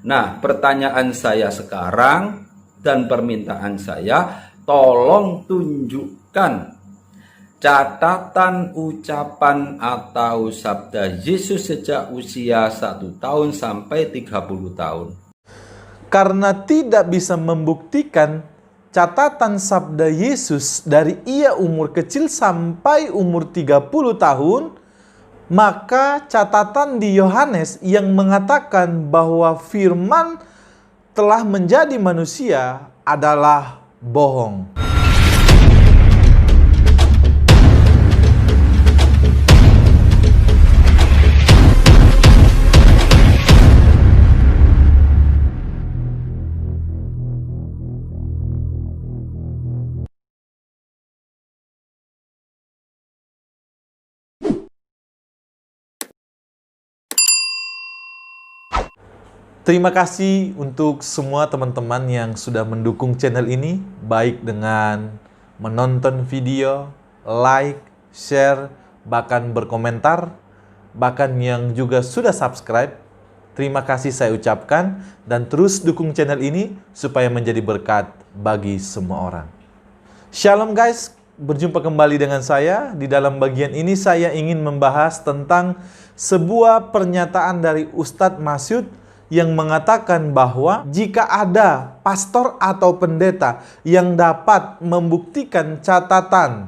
Nah, pertanyaan saya sekarang dan permintaan saya, tolong tunjukkan catatan ucapan atau sabda Yesus sejak usia 1 tahun sampai 30 tahun. Karena tidak bisa membuktikan catatan sabda Yesus dari ia umur kecil sampai umur 30 tahun, maka catatan di Yohanes yang mengatakan bahwa firman telah menjadi manusia adalah bohong. Terima kasih untuk semua teman-teman yang sudah mendukung channel ini, baik dengan menonton video, like, share, bahkan berkomentar, bahkan yang juga sudah subscribe. Terima kasih saya ucapkan, dan terus dukung channel ini supaya menjadi berkat bagi semua orang. Shalom guys, berjumpa kembali dengan saya. Di dalam bagian ini saya ingin membahas tentang sebuah pernyataan dari Ustadz Masyud yang mengatakan bahwa jika ada pastor atau pendeta yang dapat membuktikan catatan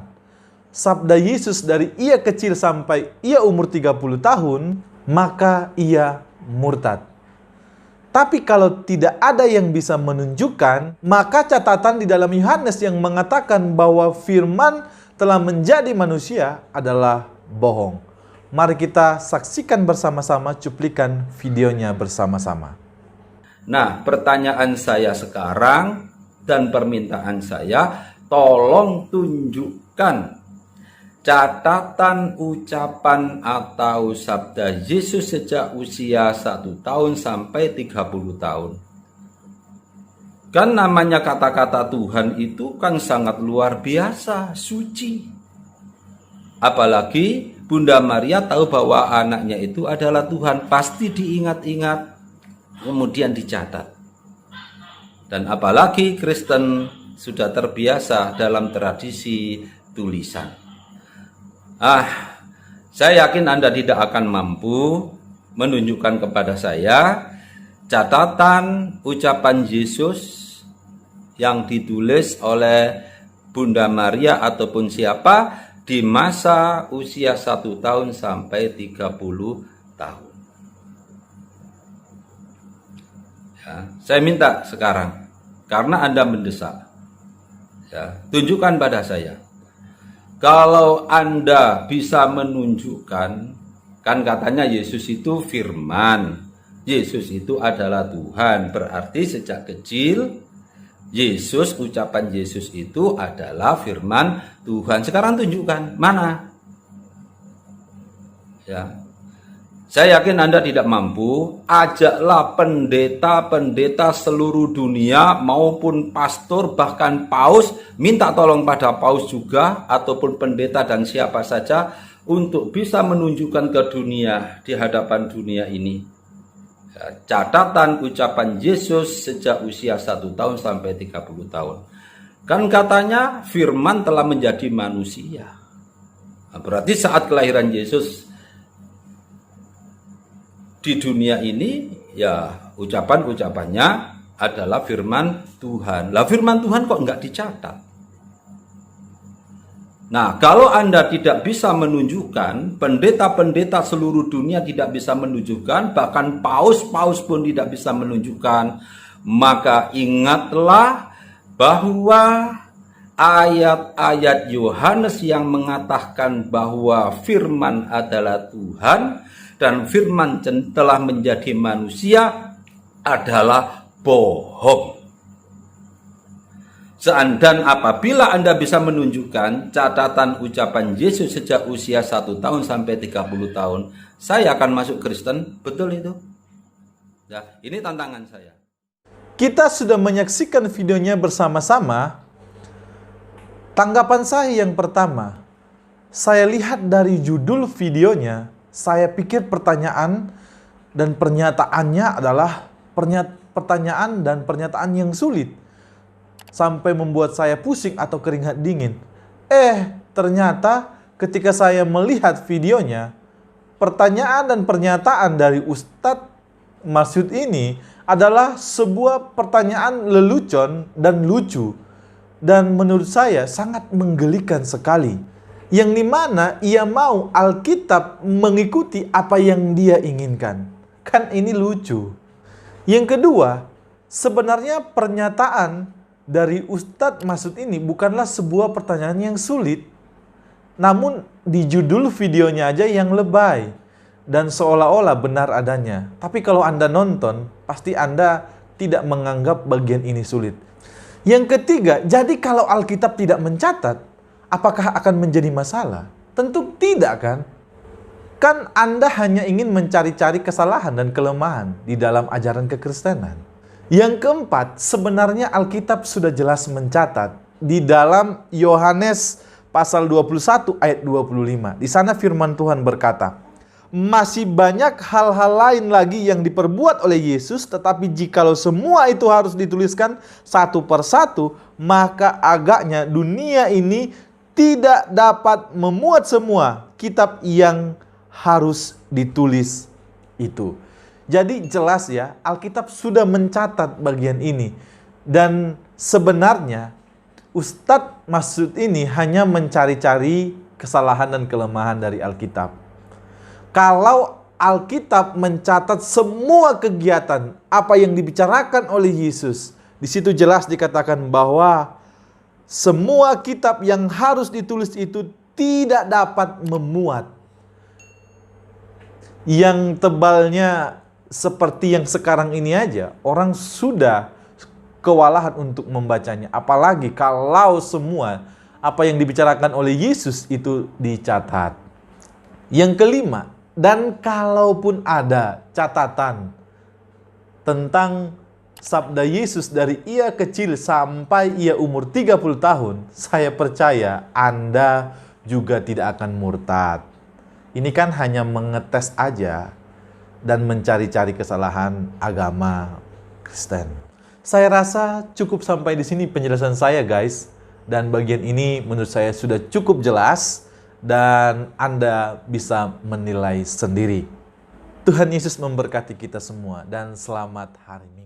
sabda Yesus dari ia kecil sampai ia umur 30 tahun, maka ia murtad. Tapi kalau tidak ada yang bisa menunjukkan, maka catatan di dalam Yohanes yang mengatakan bahwa firman telah menjadi manusia adalah bohong. Mari kita saksikan bersama-sama cuplikan videonya bersama-sama. Nah, pertanyaan saya sekarang dan permintaan saya, tolong tunjukkan catatan ucapan atau sabda Yesus sejak usia 1 tahun sampai 30 tahun. Kan namanya kata-kata Tuhan itu kan sangat luar biasa, suci. Apalagi Bunda Maria tahu bahwa anaknya itu adalah Tuhan, pasti diingat-ingat, kemudian dicatat. Dan apalagi Kristen sudah terbiasa dalam tradisi tulisan. Saya yakin Anda tidak akan mampu menunjukkan kepada saya catatan ucapan Yesus yang ditulis oleh Bunda Maria ataupun siapa di masa usia 1 tahun sampai 30 tahun. Ya, saya minta sekarang, karena Anda mendesak, ya, tunjukkan pada saya. Kalau Anda bisa menunjukkan, kan katanya Yesus itu firman, Yesus itu adalah Tuhan, berarti sejak kecil Yesus, ucapan Yesus itu adalah firman Tuhan. Sekarang tunjukkan, mana? Ya. Saya yakin Anda tidak mampu, ajaklah pendeta-pendeta seluruh dunia maupun pastor, bahkan paus, minta tolong pada paus juga, ataupun pendeta dan siapa saja, untuk bisa menunjukkan ke dunia, di hadapan dunia ini, catatan ucapan Yesus sejak usia 1 tahun sampai 30 tahun. Kan katanya firman telah menjadi manusia. Nah, berarti saat kelahiran Yesus di dunia ini, ya ucapan-ucapannya adalah firman Tuhan. Lah firman Tuhan kok enggak dicatat? Nah, kalau Anda tidak bisa menunjukkan, pendeta-pendeta seluruh dunia tidak bisa menunjukkan, bahkan paus-paus pun tidak bisa menunjukkan, maka ingatlah bahwa ayat-ayat Yohanes yang mengatakan bahwa firman adalah Tuhan dan firman telah menjadi manusia adalah bohong. Dan apabila Anda bisa menunjukkan catatan ucapan Yesus sejak usia 1 tahun sampai 30 tahun, saya akan masuk Kristen. Betul itu? Ya, ini tantangan saya. Kita sudah menyaksikan videonya bersama-sama. Tanggapan saya yang pertama, saya lihat dari judul videonya, saya pikir pertanyaan dan pernyataannya adalah pertanyaan dan pernyataan yang sulit sampai membuat saya pusing atau keringat dingin. Ternyata ketika saya melihat videonya, pertanyaan dan pernyataan dari Ustadz Masyud ini adalah sebuah pertanyaan lelucon dan lucu, dan menurut saya sangat menggelikan sekali, yang dimana ia mau Alkitab mengikuti apa yang dia inginkan. Kan ini lucu. Yang kedua, sebenarnya pernyataan dari Ustadz Masyud ini bukanlah sebuah pertanyaan yang sulit, namun di judul videonya aja yang lebay dan seolah-olah benar adanya. Tapi kalau Anda nonton, pasti Anda tidak menganggap bagian ini sulit. Yang ketiga, jadi kalau Alkitab tidak mencatat, apakah akan menjadi masalah? Tentu tidak, kan? Kan Anda hanya ingin mencari-cari kesalahan dan kelemahan di dalam ajaran kekristenan. Yang keempat, sebenarnya Alkitab sudah jelas mencatat di dalam Yohanes pasal 21 ayat 25. Di sana firman Tuhan berkata, masih banyak hal-hal lain lagi yang diperbuat oleh Yesus, tetapi jikalau semua itu harus dituliskan satu persatu, maka agaknya dunia ini tidak dapat memuat semua kitab yang harus ditulis itu. Jadi jelas ya, Alkitab sudah mencatat bagian ini. Dan sebenarnya Ustadz Masyud ini hanya mencari-cari kesalahan dan kelemahan dari Alkitab. Kalau Alkitab mencatat semua kegiatan apa yang dibicarakan oleh Yesus, di situ jelas dikatakan bahwa semua kitab yang harus ditulis itu tidak dapat memuat. Yang tebalnya seperti yang sekarang ini aja, orang sudah kewalahan untuk membacanya. Apalagi kalau semua apa yang dibicarakan oleh Yesus itu dicatat. Yang kelima, dan kalaupun ada catatan tentang sabda Yesus dari ia kecil sampai ia umur 30 tahun, saya percaya Anda juga tidak akan murtad. Ini kan hanya mengetes aja dan mencari-cari kesalahan agama Kristen. Saya rasa cukup sampai di sini penjelasan saya, guys. Dan bagian ini menurut saya sudah cukup jelas dan Anda bisa menilai sendiri. Tuhan Yesus memberkati kita semua dan selamat hari Minggu.